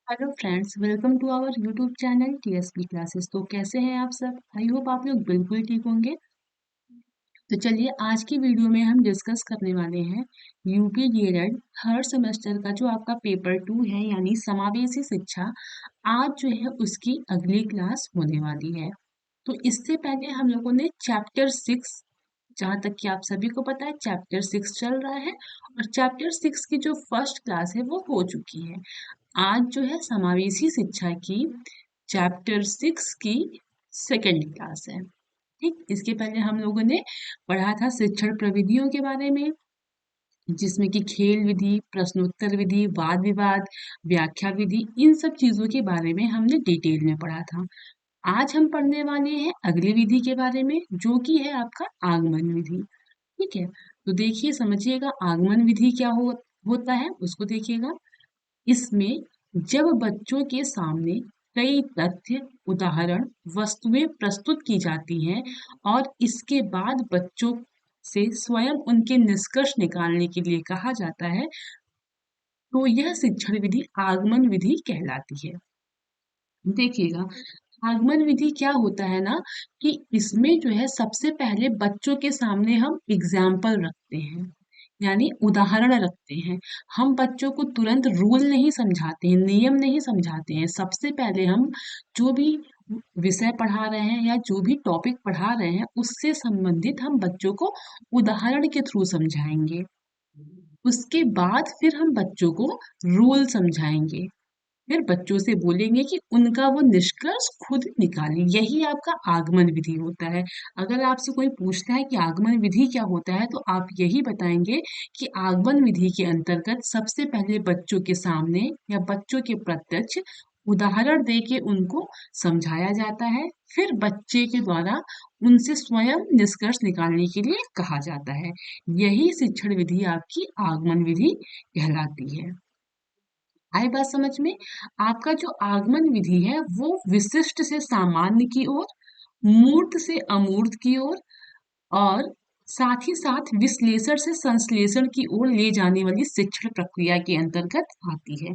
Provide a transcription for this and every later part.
Hello friends, welcome to our YouTube channel TSP classes. तो कैसे हैं आप सब? आई होप आप लोग बिल्कुल ठीक होंगे। तो चलिए आज की वीडियो में हम डिस्कस करने वाले हैं यूपी डीएलएड थर्ड सेमेस्टर का जो आपका पेपर 2 है यानी समावेशी शिक्षा। आज जो है उसकी अगली क्लास होने वाली है। तो इससे पहले हम लोगों ने चैप्टर 6, जहाँ तक कि आप सभी को पता है चैप्टर 6 चल रहा है और चैप्टर 6 की जो फर्स्ट क्लास है वो हो चुकी है। आज जो है समावेशी शिक्षा की चैप्टर 6 की सेकेंड क्लास है। ठीक, इसके पहले हम लोगों ने पढ़ा था शिक्षण प्रविधियों के बारे में, जिसमें कि खेल विधि, प्रश्नोत्तर विधि, वाद विवाद, व्याख्या विधि, इन सब चीजों के बारे में हमने डिटेल में पढ़ा था। आज हम पढ़ने वाले हैं अगली विधि के बारे में, जो कि है आपका आगमन विधि। ठीक है, तो देखिए समझिएगा आगमन विधि क्या होता है उसको देखिएगा। इसमें जब बच्चों के सामने कई तथ्य, उदाहरण, वस्तुएं प्रस्तुत की जाती हैं और इसके बाद बच्चों से स्वयं उनके निष्कर्ष निकालने के लिए कहा जाता है, तो यह शिक्षण विधि आगमन विधि कहलाती है। देखिएगा, आगमन विधि क्या होता है ना, कि इसमें जो है सबसे पहले बच्चों के सामने हम एग्जाम्पल रखते हैं, यानी उदाहरण रखते हैं। हम बच्चों को तुरंत रूल नहीं समझाते हैं, नियम नहीं समझाते हैं। सबसे पहले हम जो भी विषय पढ़ा रहे हैं या जो भी टॉपिक पढ़ा रहे हैं उससे संबंधित हम बच्चों को उदाहरण के थ्रू समझाएंगे। उसके बाद फिर हम बच्चों को रूल समझाएंगे। फिर बच्चों से बोलेंगे कि उनका वो निष्कर्ष खुद निकालें। यही आपका आगमन विधि होता है। अगर आपसे कोई पूछता है कि आगमन विधि क्या होता है, तो आप यही बताएंगे कि आगमन विधि के अंतर्गत सबसे पहले बच्चों के सामने या बच्चों के प्रत्यक्ष उदाहरण दे के उनको समझाया जाता है। फिर बच्चे के द्वारा उनसे स्वयं निष्कर्ष निकालने के लिए कहा जाता है। यही शिक्षण विधि आपकी आगमन विधि कहलाती है। आई बात समझ में? आपका जो आगमन विधि है वो विशिष्ट से सामान्य की ओर, मूर्त से अमूर्त की ओर और साथ ही साथ विश्लेषण से संश्लेषण की ओर ले जाने वाली शिक्षण प्रक्रिया के अंतर्गत आती है।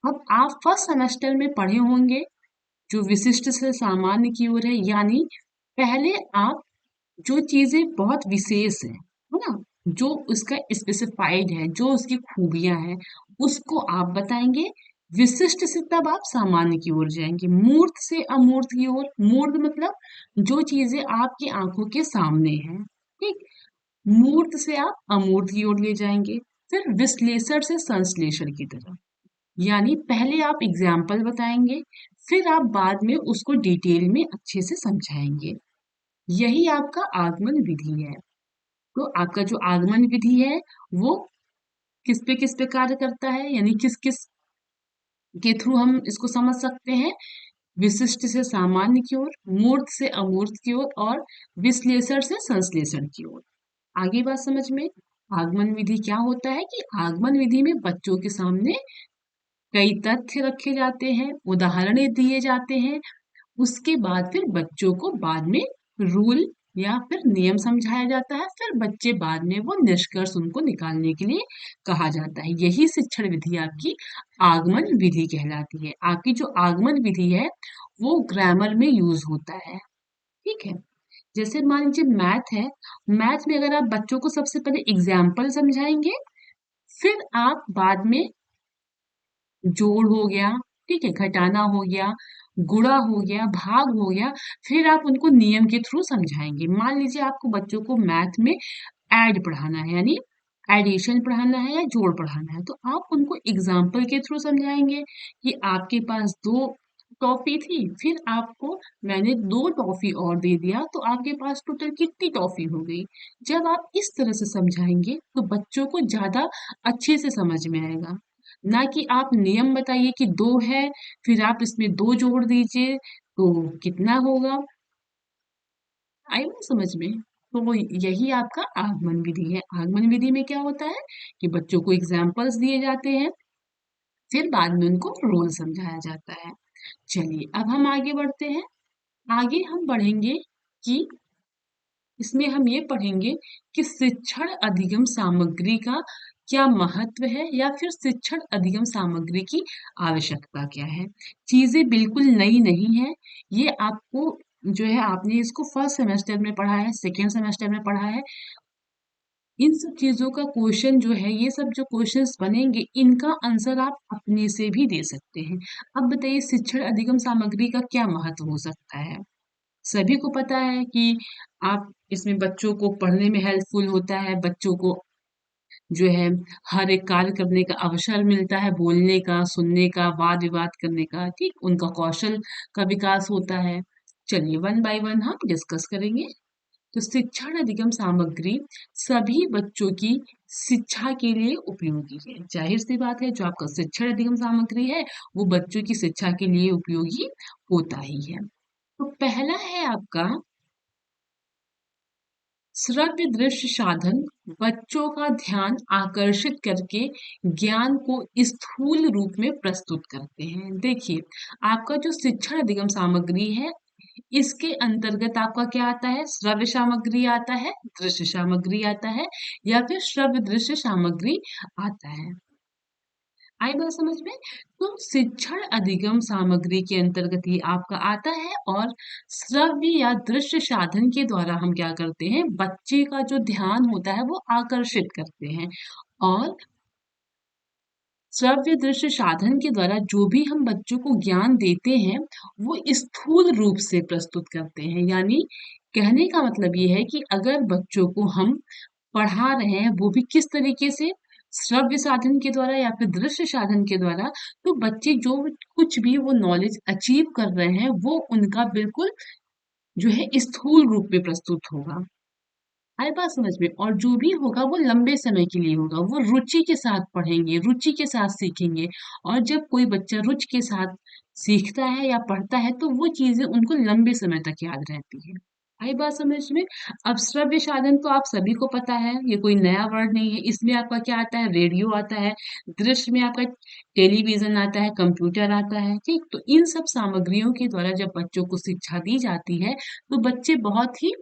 अब आप फर्स्ट सेमेस्टर में पढ़े होंगे जो विशिष्ट से सामान्य की ओर है, यानी पहले आप जो चीजें बहुत विशेष है ना, जो उसका स्पेसिफाइड है, जो उसकी खूबियां हैं, उसको आप बताएंगे। विशिष्ट से तब आप सामान्य की ओर जाएंगे, मूर्त से अमूर्त की ओर। मूर्त मतलब जो चीजें आपकी आंखों के सामने हैं। ठीक, मूर्त से आप अमूर्त की ओर ले जाएंगे। फिर विश्लेषण से संश्लेषण की तरफ, यानी पहले आप एग्जाम्पल बताएंगे, फिर आप बाद में उसको डिटेल में अच्छे से समझाएंगे। यही आपका आगमन विधि है। तो आपका जो आगमन विधि है वो किस पे कार्य करता है, यानी किस किस के थ्रू हम इसको समझ सकते हैं। विशिष्ट से सामान्य की ओर, मूर्त से अमूर्त की ओर और विश्लेषण से संश्लेषण की ओर। आगे बात समझ में? आगमन विधि क्या होता है कि आगमन विधि में बच्चों के सामने कई तथ्य रखे जाते हैं, उदाहरण दिए जाते हैं। उसके बाद फिर बच्चों को बाद में रूल या फिर नियम समझाया जाता है। फिर बच्चे बाद में वो निष्कर्ष उनको निकालने के लिए कहा जाता है। यही शिक्षण विधि आपकी आगमन विधि कहलाती है। आपकी जो आगमन विधि है वो ग्रामर में यूज होता है। ठीक है, जैसे मान लीजिए मैथ है। मैथ में अगर आप बच्चों को सबसे पहले एग्जाम्पल समझाएंगे, फिर आप बाद में जोड़ हो गया, ठीक है, घटाना हो गया, गुणा हो गया, भाग हो गया, फिर आप उनको नियम के थ्रू समझाएंगे। मान लीजिए आपको बच्चों को मैथ में ऐड पढ़ाना है, यानी एडिशन पढ़ाना है या जोड़ पढ़ाना है, तो आप उनको एग्जाम्पल के थ्रू समझाएंगे कि आपके पास दो टॉफी थी, फिर आपको मैंने दो टॉफी और दे दिया, तो आपके पास टोटल कितनी टॉफी हो गई। जब आप इस तरह से समझाएंगे तो बच्चों को ज्यादा अच्छे से समझ में आएगा। ना कि आप नियम बताइए कि दो है, फिर आप इसमें दो जोड़ दीजिए तो कितना होगा। आई ना समझ में? तो वो यही आपका आगमन विधि है। आगमन विधि में क्या होता है कि बच्चों को एग्जाम्पल्स दिए जाते हैं, फिर बाद में उनको रोल समझाया जाता है। चलिए अब हम आगे बढ़ते हैं। आगे हम बढ़ेंगे कि इसमें हम ये पढ़ेंगे कि शिक्षण अधिगम सामग्री का क्या महत्व है या फिर शिक्षण अधिगम सामग्री की आवश्यकता क्या है। चीजें बिल्कुल नई नहीं है, ये आपको जो है आपने इसको फर्स्ट सेमेस्टर में पढ़ा है, सेकेंड सेमेस्टर में पढ़ा है। इन सब चीजों का क्वेश्चन जो है, ये सब जो क्वेश्चंस बनेंगे, इनका आंसर आप अपने से भी दे सकते हैं। अब बताइए शिक्षण अधिगम सामग्री का क्या महत्व हो सकता है। सभी को पता है कि आप इसमें बच्चों को पढ़ने में हेल्पफुल होता है, बच्चों को जो है हर एक कार्य करने का अवसर मिलता है, बोलने का, सुनने का, वाद विवाद करने का, ठीक, उनका कौशल का विकास होता है। चलिए वन बाय वन हम डिस्कस करेंगे। तो शिक्षण अधिगम सामग्री सभी बच्चों की शिक्षा के लिए उपयोगी है। जाहिर सी बात है, जो आपका शिक्षण अधिगम सामग्री है वो बच्चों की शिक्षा के लिए उपयोगी होता ही है। तो पहला है आपका श्रव्य दृश्य साधन, बच्चों का ध्यान आकर्षित करके ज्ञान को स्थूल रूप में प्रस्तुत करते हैं। देखिए, आपका जो शिक्षण अधिगम सामग्री है, इसके अंतर्गत आपका क्या आता है, श्रव्य सामग्री आता है, दृश्य सामग्री आता है, या फिर श्रव्य दृश्य सामग्री आता है। आई बात समझ में। तो शिक्षण अधिगम सामग्री के अंतर्गत ये आपका आता है, और श्रव्य या दृश्य साधन के द्वारा हम क्या करते हैं, बच्चे का जो ध्यान होता है वो आकर्षित करते हैं। और श्रव्य दृश्य साधन के द्वारा जो भी हम बच्चों को ज्ञान देते हैं वो स्थूल रूप से प्रस्तुत करते हैं। यानी कहने का मतलब ये है कि अगर बच्चों को हम पढ़ा रहे हैं वो भी किस तरीके से, श्रव्य साधन के द्वारा या फिर दृश्य साधन के द्वारा, तो बच्चे जो कुछ भी वो नॉलेज अचीव कर रहे हैं वो उनका बिल्कुल जो है स्थूल रूप में प्रस्तुत होगा। आई बात समझ में। और जो भी होगा वो लंबे समय के लिए होगा, वो रुचि के साथ पढ़ेंगे, रुचि के साथ सीखेंगे। और जब कोई बच्चा रुचि के साथ सीखता है या पढ़ता है तो वो चीजें उनको लंबे समय तक याद रहती है। आई बात समझ में। अब श्रव्य साधन तो आप सभी को पता है, ये कोई नया वर्ड नहीं है। इसमें आपका क्या आता है, रेडियो आता है। दृश्य में आपका टेलीविजन आता है, कंप्यूटर आता है, ठीक। तो इन सब सामग्रियों के द्वारा जब बच्चों को शिक्षा दी जाती है तो बच्चे बहुत ही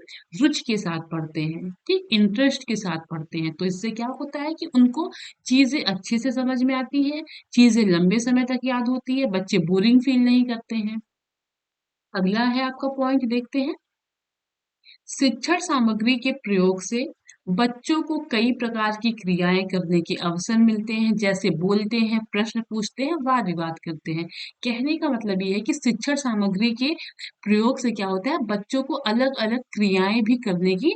रुचि के साथ पढ़ते हैं, ठीक, इंटरेस्ट के साथ पढ़ते हैं। तो इससे क्या होता है कि उनको चीजें अच्छे से समझ में आती है, चीजें लंबे समय तक याद होती है, बच्चे बोरिंग फील नहीं करते हैं। अगला है आपका पॉइंट, देखते हैं। शिक्षण सामग्री के प्रयोग से बच्चों को कई प्रकार की क्रियाएं करने के अवसर मिलते हैं, जैसे बोलते हैं, प्रश्न पूछते हैं, वाद विवाद करते हैं। कहने का मतलब ये है कि शिक्षण सामग्री के प्रयोग से क्या होता है, बच्चों को अलग अलग क्रियाएं भी करने की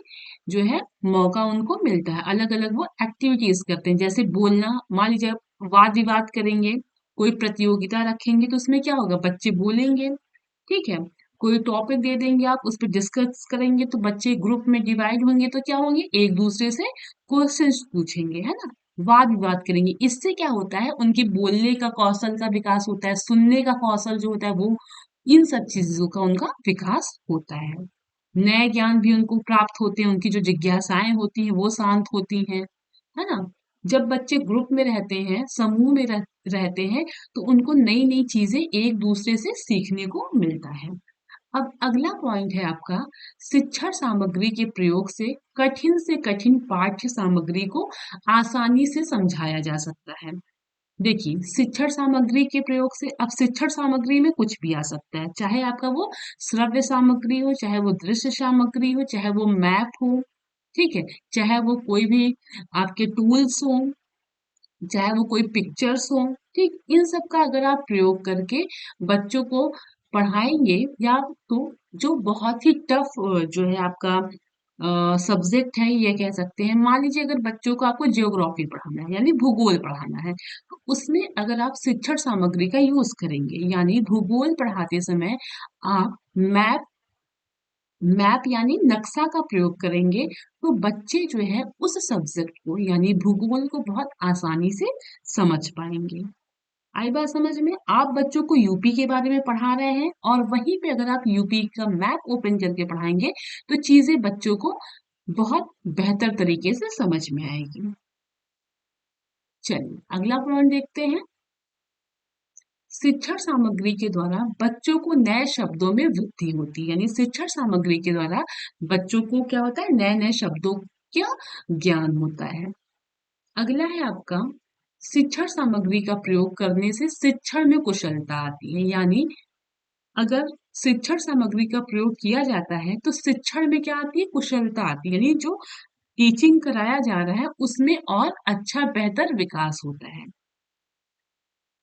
जो है मौका उनको मिलता है। अलग अलग वो एक्टिविटीज करते हैं, जैसे बोलना। मान लीजिए आप वाद विवाद करेंगे, कोई प्रतियोगिता रखेंगे तो उसमें क्या होगा, बच्चे बोलेंगे, ठीक है। कोई टॉपिक दे देंगे आप, उस पर डिस्कस करेंगे तो बच्चे ग्रुप में डिवाइड होंगे तो क्या होंगे, एक दूसरे से क्वेश्चंस पूछेंगे, है ना, वाद विवाद करेंगे। इससे क्या होता है, उनके बोलने का कौशल का विकास होता है, सुनने का कौशल जो होता है वो, इन सब चीजों का उनका विकास होता है। नए ज्ञान भी उनको प्राप्त होते हैं, उनकी जो जिज्ञासाएं होती हैं वो शांत होती हैं, है ना। जब बच्चे ग्रुप में रहते हैं, समूह में रहते हैं, तो उनको नई नई चीजें एक दूसरे से सीखने को मिलता है। अब अगला पॉइंट है आपका, शिक्षण सामग्री के प्रयोग से कठिन पाठ्य सामग्री को आसानी से समझाया जा सकता है। देखिए, शिक्षण सामग्री के प्रयोग से, अब शिक्षण सामग्री में कुछ भी आ सकता है, चाहे आपका वो श्रव्य सामग्री हो, चाहे वो दृश्य सामग्री हो, चाहे वो मैप हो, ठीक है, चाहे वो कोई भी आपके टूल्स हो, चाहे वो कोई पिक्चर्स हो, ठीक। इन सब का अगर आप प्रयोग करके बच्चों को पढ़ाएंगे, या तो जो बहुत ही टफ जो है आपका सब्जेक्ट है, ये कह सकते हैं। मान लीजिए अगर बच्चों को आपको जियोग्राफी पढ़ाना है, यानी भूगोल पढ़ाना है, तो उसमें अगर आप शिक्षण सामग्री का यूज करेंगे, यानी भूगोल पढ़ाते समय आप मैप मैप यानी नक्शा का प्रयोग करेंगे, तो बच्चे जो है उस सब्जेक्ट को यानी भूगोल को बहुत आसानी से समझ पाएंगे। आई बात समझ में। आप बच्चों को यूपी के बारे में पढ़ा रहे हैं और वहीं पे अगर आप यूपी का मैप ओपन करके पढ़ाएंगे तो चीजें बच्चों को बहुत बेहतर तरीके से समझ में आएगी। चलिए अगला पॉइंट देखते हैं। शिक्षण सामग्री के द्वारा बच्चों को नए शब्दों में वृद्धि होती है, यानी शिक्षण सामग्री के द्वारा बच्चों को क्या होता है, नए नए शब्दों का ज्ञान होता है। अगला है आपका शिक्षण सामग्री का प्रयोग करने से शिक्षण में कुशलता आती है। यानी अगर शिक्षण सामग्री का प्रयोग किया जाता है तो शिक्षण में क्या आती है, कुशलता आती है। यानी जो टीचिंग कराया जा रहा है उसमें और अच्छा बेहतर विकास होता है।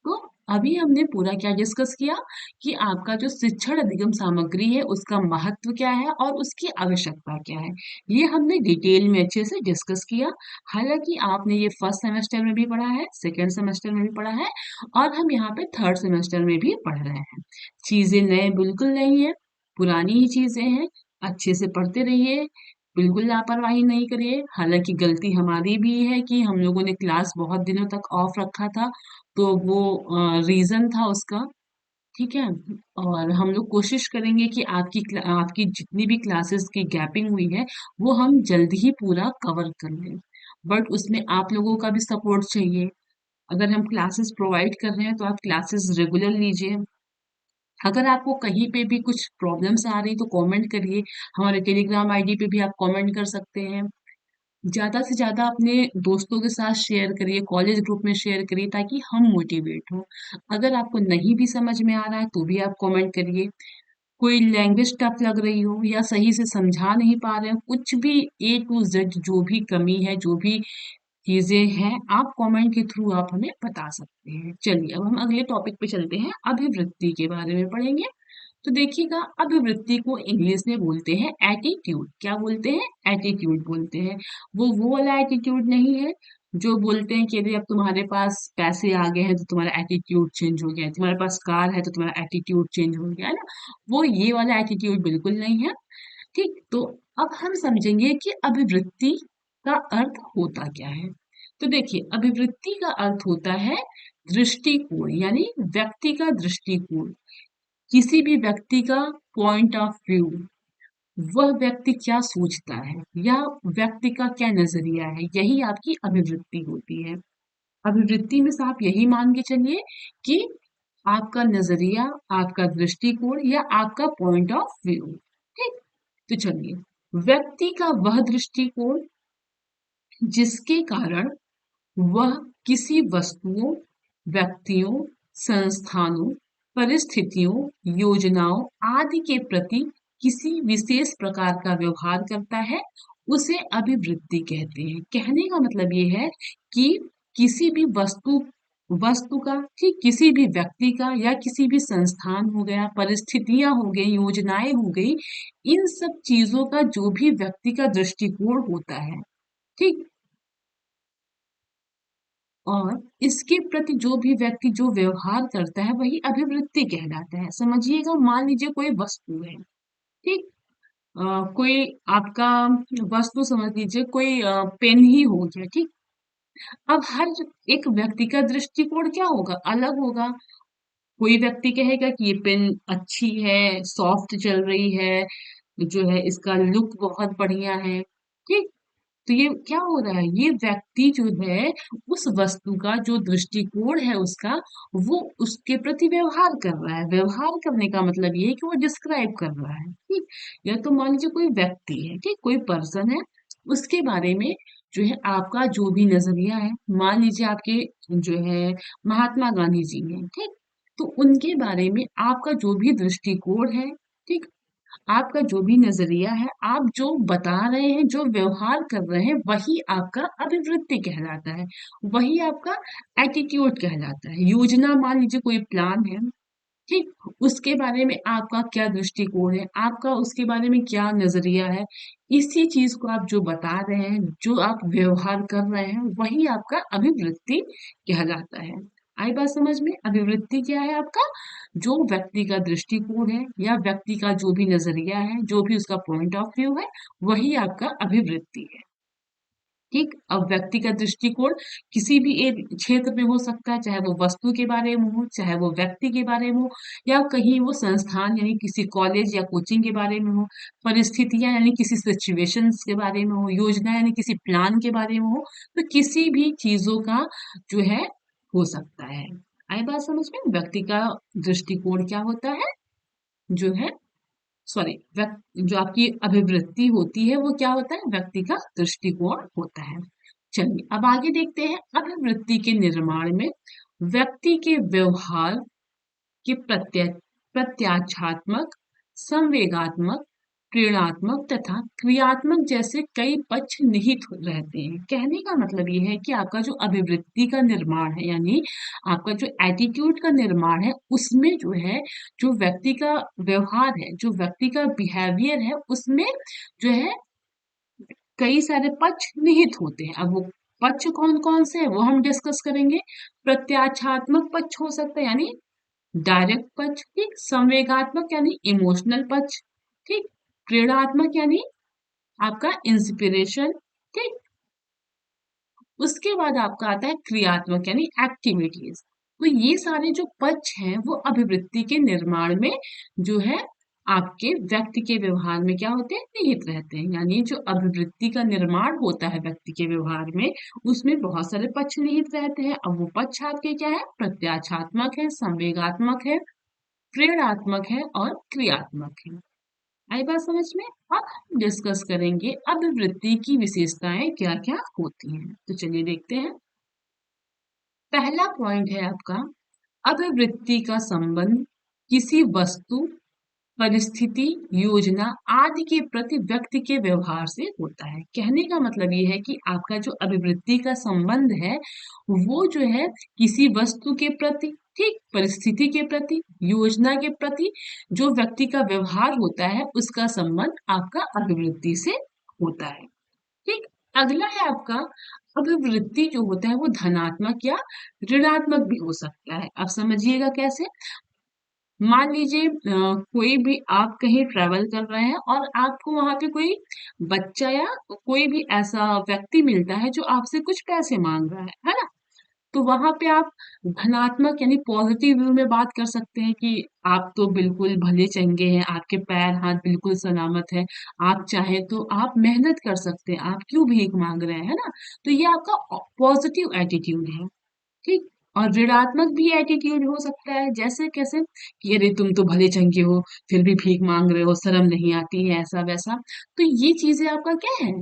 तो अभी हमने पूरा क्या डिस्कस किया कि आपका जो शिक्षण अधिगम सामग्री है उसका महत्व क्या है और उसकी आवश्यकता क्या है, ये हमने डिटेल में अच्छे से डिस्कस किया। हालांकि आपने ये फर्स्ट सेमेस्टर में भी पढ़ा है, सेकेंड सेमेस्टर में भी पढ़ा है और हम यहाँ पे थर्ड सेमेस्टर में भी पढ़ रहे हैं। चीजें नए बिल्कुल नहीं है, पुरानी ही चीजें हैं। अच्छे से पढ़ते रहिए, बिल्कुल लापरवाही नहीं करिए। हालांकि गलती हमारी भी है कि हम लोगों ने क्लास बहुत दिनों तक ऑफ रखा था, तो वो रीजन था उसका। ठीक है। और हम लोग कोशिश करेंगे कि आपकी जितनी भी क्लासेस की गैपिंग हुई है वो हम जल्द ही पूरा कवर कर लें। बट उसमें आप लोगों का भी सपोर्ट चाहिए। अगर हम क्लासेस प्रोवाइड कर रहे हैं तो आप क्लासेस रेगुलर लीजिए। अगर आपको कहीं पे भी कुछ प्रॉब्लम्स आ रही तो कमेंट करिए। हमारे टेलीग्राम आईडी पे भी आप कमेंट कर सकते हैं। ज़्यादा से ज़्यादा अपने दोस्तों के साथ शेयर करिए, कॉलेज ग्रुप में शेयर करिए ताकि हम मोटिवेट हों। अगर आपको नहीं भी समझ में आ रहा है तो भी आप कमेंट करिए। कोई लैंग्वेज टफ लग रही हो या सही से समझा नहीं पा रहे हो, कुछ भी ए टू जेड जो भी कमी है, जो भी चीज़ें हैं, आप कमेंट के थ्रू आप हमें बता सकते हैं। चलिए अब हम अगले टॉपिक पे चलते हैं, अभिवृत्ति के बारे में पढ़ेंगे। तो देखिएगा, अभिवृत्ति को इंग्लिश में बोलते हैं एटीट्यूड। क्या बोलते हैं? एटीट्यूड बोलते हैं। वो वाला एटीट्यूड नहीं है जो बोलते हैं कि यदि अब तुम्हारे पास पैसे आ गए हैं तो तुम्हारा एटीट्यूड चेंज हो गया है, तुम्हारे पास कार है तो तुम्हारा एटीट्यूड चेंज हो गया है ना। वो ये वाला एटीट्यूड बिल्कुल नहीं है। ठीक, तो अब हम समझेंगे कि अभिवृत्ति का अर्थ होता क्या है। तो देखिए, अभिवृत्ति का अर्थ होता है दृष्टिकोण, यानी व्यक्ति का दृष्टिकोण, किसी भी व्यक्ति का पॉइंट ऑफ व्यू, वह व्यक्ति क्या सोचता है या व्यक्ति का क्या नजरिया है, यही आपकी अभिवृत्ति होती है। अभिवृत्ति में से आप यही मान के चलिए कि आपका नजरिया, आपका दृष्टिकोण या आपका पॉइंट ऑफ व्यू। ठीक, तो चलिए, व्यक्ति का वह दृष्टिकोण जिसके कारण वह किसी वस्तुओं, व्यक्तियों, संस्थानों, परिस्थितियों, योजनाओं आदि के प्रति किसी विशेष प्रकार का व्यवहार करता है, उसे अभिवृत्ति कहते हैं। कहने का मतलब ये है कि किसी भी वस्तु का, ठीक, किसी भी व्यक्ति का या किसी भी संस्थान हो गया, परिस्थितियां हो गई, योजनाएं हो गई, इन सब चीजों का जो भी व्यक्ति का दृष्टिकोण होता है, ठीक, और इसके प्रति जो भी व्यक्ति जो व्यवहार करता है वही अभिवृत्ति कहलाता है। समझिएगा, मान लीजिए कोई वस्तु है, ठीक, कोई आपका वस्तु समझ लीजिए, कोई पेन ही हो गया, ठीक। अब हर एक व्यक्ति का दृष्टिकोण क्या होगा, अलग होगा। कोई व्यक्ति कहेगा कि ये पेन अच्छी है, सॉफ्ट चल रही है, जो है इसका लुक बहुत बढ़िया है, ठीक। तो ये क्या हो रहा है, ये व्यक्ति जो है उस वस्तु का जो दृष्टिकोण है उसका, वो उसके प्रति व्यवहार कर रहा है। व्यवहार करने का मतलब ये है कि वो डिस्क्राइब कर रहा है, ठीक। या तो मान लीजिए कोई व्यक्ति है, ठीक, कोई पर्सन है, उसके बारे में जो है आपका जो भी नजरिया है, मान लीजिए आपके जो है महात्मा गांधी जी हैं, ठीक, तो उनके बारे में आपका जो भी दृष्टिकोण है, ठीक, आपका जो भी नजरिया है, आप जो बता रहे हैं, जो व्यवहार कर रहे हैं, वही आपका अभिवृत्ति कहलाता है, वही आपका एटीट्यूड कहलाता है। योजना, मान लीजिए कोई प्लान है, ठीक, उसके बारे में आपका क्या दृष्टिकोण है, आपका उसके बारे में क्या नजरिया है, इसी चीज को आप जो बता रहे हैं, जो आप व्यवहार कर रहे हैं, वही आपका अभिवृत्ति कहलाता है। आई बात समझ में? अभिवृत्ति क्या है आपका, जो व्यक्ति का दृष्टिकोण है या व्यक्ति का जो भी नजरिया है, जो भी उसका पॉइंट ऑफ व्यू है, वही आपका अभिवृत्ति है। ठीक, अब व्यक्ति का दृष्टिकोण किसी भी एक क्षेत्र में हो सकता है, चाहे वो वस्तु के बारे में हो, चाहे वो व्यक्ति के बारे में हो, या कहीं वो संस्थान यानी किसी कॉलेज या कोचिंग के बारे में हो, परिस्थितियां यानी किसी सिचुएशंस के बारे में हो, योजना यानी किसी प्लान के बारे में हो, तो किसी भी चीजों का जो है हो सकता है। आई बात समझ में? व्यक्ति का दृष्टिकोण क्या होता है, जो है, सॉरी, जो आपकी अभिवृत्ति होती है वो क्या होता है, व्यक्ति का दृष्टिकोण होता है। चलिए अब आगे देखते हैं अभिवृत्ति के निर्माण में व्यक्ति के व्यवहार कि प्रत्याच्छात्मक, संवेगात्मक, प्रेरणात्मक तथा क्रियात्मक जैसे कई पक्ष निहित रहते हैं। कहने का मतलब ये है कि आपका जो अभिवृत्ति का निर्माण है यानी आपका जो एटीट्यूड का निर्माण है उसमें जो है जो व्यक्ति का व्यवहार है जो व्यक्ति का बिहेवियर है उसमें जो है कई सारे पक्ष निहित होते हैं। अब वो पक्ष कौन कौन से हैं वो हम डिस्कस करेंगे। प्रत्याच्छात्मक पक्ष हो सकता है यानी डायरेक्ट पक्ष, ठीक, संवेगात्मक यानी इमोशनल पक्ष, ठीक, प्रेरणात्मक यानी आपका इंस्पिरेशन, ठीक, उसके बाद आपका आता है क्रियात्मक यानी एक्टिविटीज। तो ये सारे जो पक्ष हैं वो अभिवृत्ति के निर्माण में जो है आपके व्यक्ति के व्यवहार में क्या होते हैं निहित रहते हैं। यानी जो अभिवृत्ति का निर्माण होता है व्यक्ति के व्यवहार में उसमें बहुत सारे पक्ष निहित रहते हैं। अब वो पक्ष आपके क्या है प्रत्याशात्मक है, संवेगात्मक है, प्रेरणात्मक है और क्रियात्मक है। आई बात समझ में। अब हम डिस्कस करेंगे अभिवृत्ति की विशेषताएं क्या क्या होती हैं। तो चलिए देखते हैं। पहला पॉइंट है आपका अभिवृत्ति का संबंध किसी वस्तु, परिस्थिति, योजना आदि के प्रति व्यक्ति के व्यवहार से होता है। कहने का मतलब ये है कि आपका जो अभिवृत्ति का संबंध है वो जो है किसी वस्तु के प्रति, ठीक, परिस्थिति के प्रति, योजना के प्रति जो व्यक्ति का व्यवहार होता है उसका संबंध आपका अभिवृत्ति से होता है। ठीक, अगला है आपका अभिवृत्ति जो होता है वो धनात्मक या ऋणात्मक भी हो सकता है। अब समझिएगा कैसे। मान लीजिए कोई भी आप कहीं ट्रेवल कर रहे हैं और आपको वहां पे कोई बच्चा या कोई भी ऐसा व्यक्ति मिलता है जो आपसे कुछ पैसे मांग रहा है ना। तो वहां पे आप धनात्मक यानी पॉजिटिव व्यू में बात कर सकते हैं कि आप तो बिल्कुल भले चंगे हैं, आपके पैर हाथ बिल्कुल सलामत है, आप चाहे तो आप मेहनत कर सकते हैं, आप क्यों भीख मांग रहे हैं, है ना। तो ये आपका पॉजिटिव एटीट्यूड है, ठीक। और ऋणात्मक भी एटीट्यूड हो सकता है, जैसे कैसे कि अरे तुम तो भले चंगे हो फिर भी भीख मांग रहे हो, शर्म नहीं आती है, ऐसा वैसा। तो ये चीजें आपका क्या है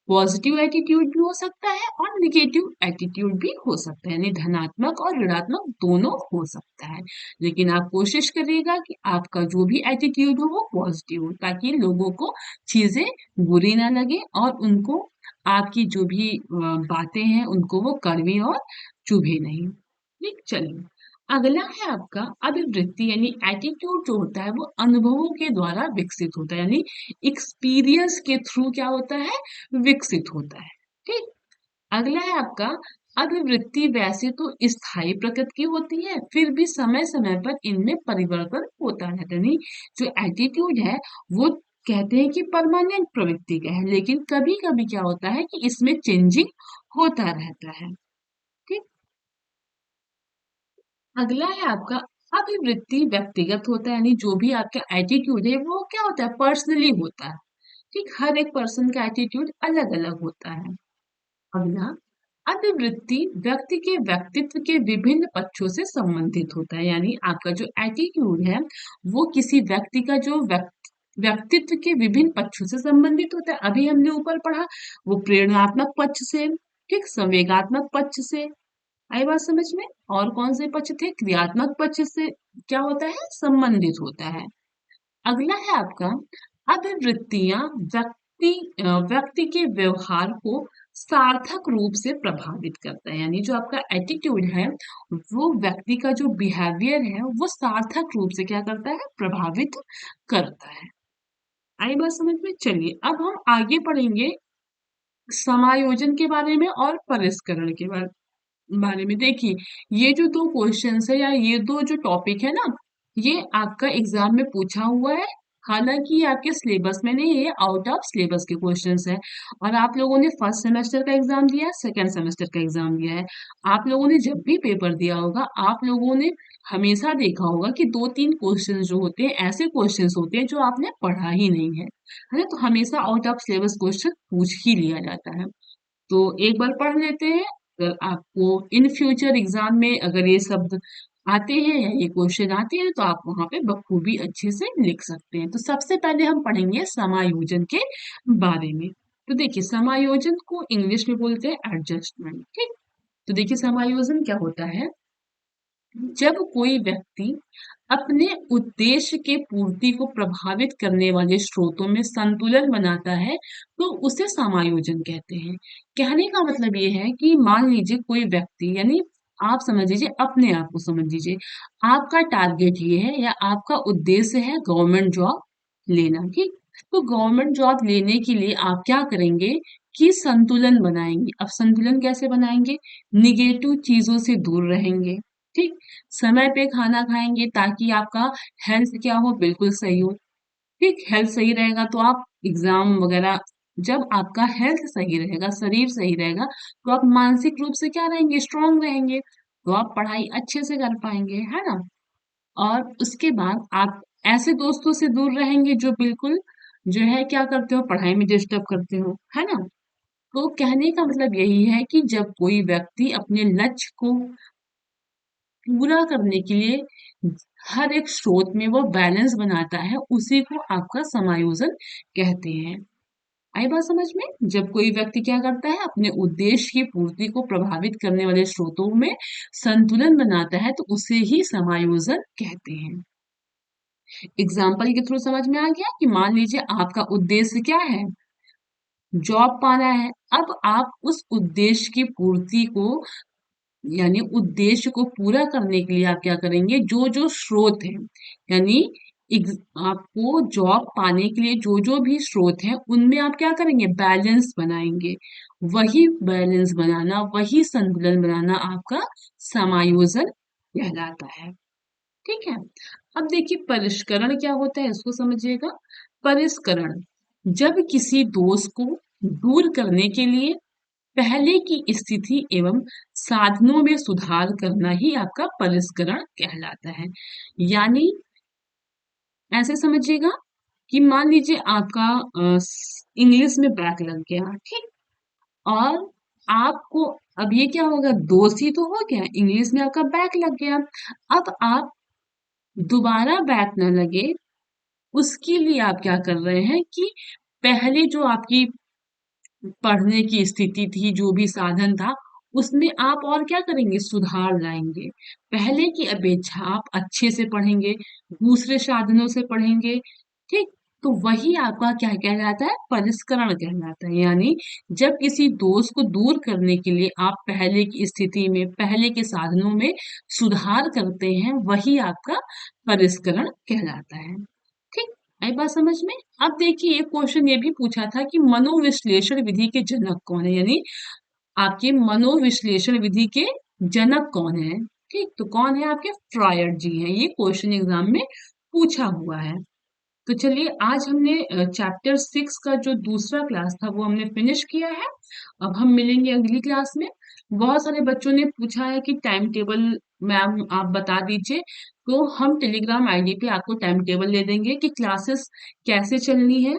पॉजिटिव एटीट्यूड भी हो सकता है और निगेटिव एटीट्यूड भी हो सकता है, यानी धनात्मक और ऋणात्मक दोनों हो सकता है। लेकिन आप कोशिश करिएगा कि आपका जो भी एटीट्यूड हो वो पॉजिटिव हो ताकि लोगों को चीजें बुरी ना लगे और उनको आपकी जो भी बातें हैं उनको वो कड़वी और चुभे नहीं। ठीक, चलिए अगला है आपका अभिवृत्ति यानी एटीट्यूड जो होता है वो अनुभवों के द्वारा विकसित होता है, यानी एक्सपीरियंस के थ्रू क्या होता है विकसित होता है। ठीक, अगला है आपका अभिवृत्ति वैसे तो स्थायी प्रकृति की होती है फिर भी समय समय पर इनमें परिवर्तन होता रहता है। यानी जो एटीट्यूड है वो कहते हैं कि परमानेंट प्रवृत्ति का है, लेकिन कभी कभी क्या होता है कि इसमें चेंजिंग होता रहता है। ठीक, अगला है आपका अभिवृत्ति व्यक्तिगत होता है, यानी जो भी आपका एटीट्यूड है वो क्या होता है पर्सनली होता है। ठीक, हर एक पर्सन का एटीट्यूड अलग अलग होता है। अगला अभिवृत्ति व्यक्ति के व्यक्तित्व के विभिन्न पक्षों से संबंधित होता है, यानी आपका जो एटीट्यूड है वो किसी व्यक्ति का जो व्यक्तित्व के विभिन्न पक्षों से संबंधित होता है। अभी हमने ऊपर पढ़ा वो प्रेरणात्मक पक्ष से, ठीक, संवेगात्मक पक्ष से, आई बात समझ में। और कौन से पक्ष थे क्रियात्मक पक्ष से क्या होता है संबंधित होता है। अगला है आपका अभिवृत्तियां व्यक्ति के व्यवहार को सार्थक रूप से प्रभावित करता है, यानी जो आपका एटीट्यूड है वो व्यक्ति का जो बिहेवियर है वो सार्थक रूप से क्या करता है प्रभावित करता है। आई बात समझ में। चलिए अब हम आगे पढ़ेंगे समायोजन के बारे में और परिष्करण के बारे में। देखिए ये जो दो क्वेश्चंस है या ये दो जो टॉपिक है ना ये आपका एग्जाम में पूछा हुआ है। हालांकि ये आपके सिलेबस में नहीं है, ये आउट ऑफ सिलेबस के क्वेश्चंस है। और आप लोगों ने फर्स्ट सेमेस्टर का एग्जाम दिया है, सेकेंड सेमेस्टर का एग्जाम दिया है। आप लोगों ने जब भी पेपर दिया होगा आप लोगों ने हमेशा देखा होगा कि दो तीन क्वेश्चन जो होते हैं ऐसे क्वेश्चन होते हैं जो आपने पढ़ा ही नहीं है ना। तो हमेशा आउट ऑफ सिलेबस क्वेश्चन पूछ ही लिया जाता है। तो एक बार पढ़ लेते हैं। अगर आपको इन फ्यूचर एग्जाम में अगर ये शब्द आते हैं या ये क्वेश्चन आते हैं तो आप वहां पे बखूबी अच्छे से लिख सकते हैं। तो सबसे पहले हम पढ़ेंगे समायोजन के बारे में। तो देखिए समायोजन को इंग्लिश में बोलते हैं एडजस्टमेंट। ठीक, तो देखिए समायोजन क्या होता है, जब कोई व्यक्ति अपने उद्देश्य के पूर्ति को प्रभावित करने वाले स्रोतों में संतुलन बनाता है तो उसे समायोजन कहते हैं। कहने का मतलब ये है कि मान लीजिए कोई व्यक्ति, यानी आप समझ लीजिए, अपने आप को समझ लीजिए, आपका टारगेट ये है या आपका उद्देश्य है गवर्नमेंट जॉब लेना। ठीक, तो गवर्नमेंट जॉब लेने के लिए आप क्या करेंगे कि संतुलन बनाएंगे। अब संतुलन कैसे बनाएंगे, निगेटिव चीजों से दूर रहेंगे। ठीक, समय पे खाना खाएंगे ताकि आपका हेल्थ क्या हो, बिल्कुल सही हो। ठीक, हेल्थ सही रहेगा तो आप एग्जाम वगैरह, जब आपका हेल्थ सही रहेगा, शरीर सही रहेगा, तो आप मानसिक रूप से क्या रहेंगे, स्ट्रांग रहेंगे, तो आप पढ़ाई अच्छे से कर पाएंगे, है ना। और उसके बाद आप ऐसे दोस्तों से दूर रहेंगे जो बिल्कुल जो है क्या करते हो, पढ़ाई में डिस्टर्ब करते हो, है ना। तो कहने का मतलब यही है कि जब कोई व्यक्ति अपने लक्ष्य को पूरा करने के लिए हर एक स्रोत में वो बैलेंस बनाता है, उसी को आपका समायोजन कहते हैं। आई बात समझ में, जब कोई व्यक्ति क्या करता है, अपने उद्देश्य की पूर्ति को प्रभावित करने वाले स्रोतों में संतुलन बनाता है तो उसे ही समायोजन कहते हैं। एग्जाम्पल के थ्रू समझ में आ गया कि मान लीजिए आपका उद्देश्य क्या है, जॉब पाना है। अब आप उस उद्देश्य की पूर्ति को, यानी उद्देश्य को पूरा करने के लिए आप क्या करेंगे, जो जो स्रोत है, यानी आपको जॉब पाने के लिए जो जो भी स्रोत है उनमें आप क्या करेंगे, बैलेंस बनाएंगे। वही बैलेंस बनाना, वही संतुलन बनाना आपका समायोजन कहलाता है। ठीक है, अब देखिए परिष्करण क्या होता है, इसको समझिएगा। परिष्करण, जब किसी दोष को दूर करने के लिए पहले की स्थिति एवं साधनों में सुधार करना ही आपका परिष्करण कहलाता है। यानी ऐसे समझिएगा कि मान लीजिए आपका इंग्लिश में बैक लग गया। ठीक, और आपको अब ये क्या होगा, दोष ही तो हो गया, इंग्लिश में आपका बैक लग गया। अब आप दोबारा बैक न लगे उसके लिए आप क्या कर रहे हैं कि पहले जो आपकी पढ़ने की स्थिति थी, जो भी साधन था, उसमें आप और क्या करेंगे, सुधार लाएंगे। पहले की अपेक्षा आप अच्छे से पढ़ेंगे, दूसरे साधनों से पढ़ेंगे। ठीक, तो वही आपका क्या कहलाता है, परिष्करण कहलाता है। यानी जब किसी दोष को दूर करने के लिए आप पहले की स्थिति में, पहले के साधनों में सुधार करते हैं, वही आपका परिष्करण कहलाता है। ठीक, आई बात समझ में। अब देखिए एक क्वेश्चन ये भी पूछा था कि मनोविश्लेषण विधि के जनक कौन है, यानी आपके मनोविश्लेषण विधि के जनक कौन है। ठीक, तो कौन है, आपके फ्रॉयड जी हैं। ये क्वेश्चन एग्जाम में पूछा हुआ है। तो चलिए आज हमने चैप्टर 6 का जो दूसरा क्लास था वो हमने फिनिश किया है। अब हम मिलेंगे अगली क्लास में। बहुत सारे बच्चों ने पूछा है कि टाइम टेबल मैम आप बता दीजिए, तो हम टेलीग्राम आईडी पे आपको टाइम टेबल दे देंगे कि क्लासेस कैसे चलनी है।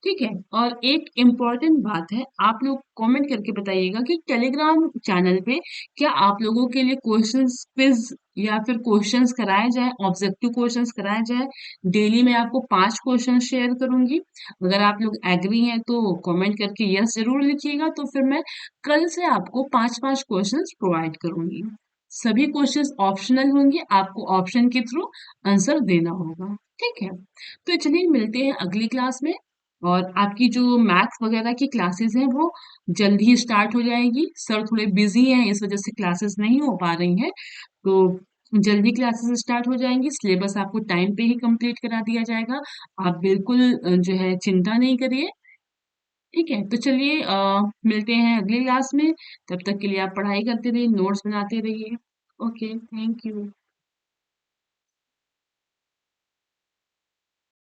ठीक है, और एक इम्पॉर्टेंट बात है, आप लोग कमेंट करके बताइएगा कि टेलीग्राम चैनल पे क्या आप लोगों के लिए क्वेश्चंस क्विज या फिर क्वेश्चंस कराए जाए, ऑब्जेक्टिव क्वेश्चंस कराए जाए। डेली मैं आपको 5 क्वेश्चन शेयर करूंगी। अगर आप लोग एग्री हैं तो कमेंट करके यस जरूर लिखिएगा, तो फिर मैं कल से आपको 5-5 क्वेश्चंस प्रोवाइड करूंगी। सभी क्वेश्चंस ऑप्शनल होंगे, आपको ऑप्शन के थ्रू आंसर देना होगा। ठीक है, तो चलिए मिलते हैं अगली क्लास में। और आपकी जो मैथ्स वगैरह की क्लासेस हैं वो जल्द ही स्टार्ट हो जाएगी। सर थोड़े बिजी हैं, इस वजह से क्लासेस नहीं हो पा रही हैं, तो जल्दी क्लासेस स्टार्ट हो जाएंगी। सिलेबस आपको टाइम पे ही कंप्लीट करा दिया जाएगा। आप बिल्कुल जो है चिंता नहीं करिए। ठीक है, तो चलिए मिलते हैं अगली क्लास में। तब तक के लिए आप पढ़ाई करते रहिए, नोट्स बनाते रहिए। Okay, thank you.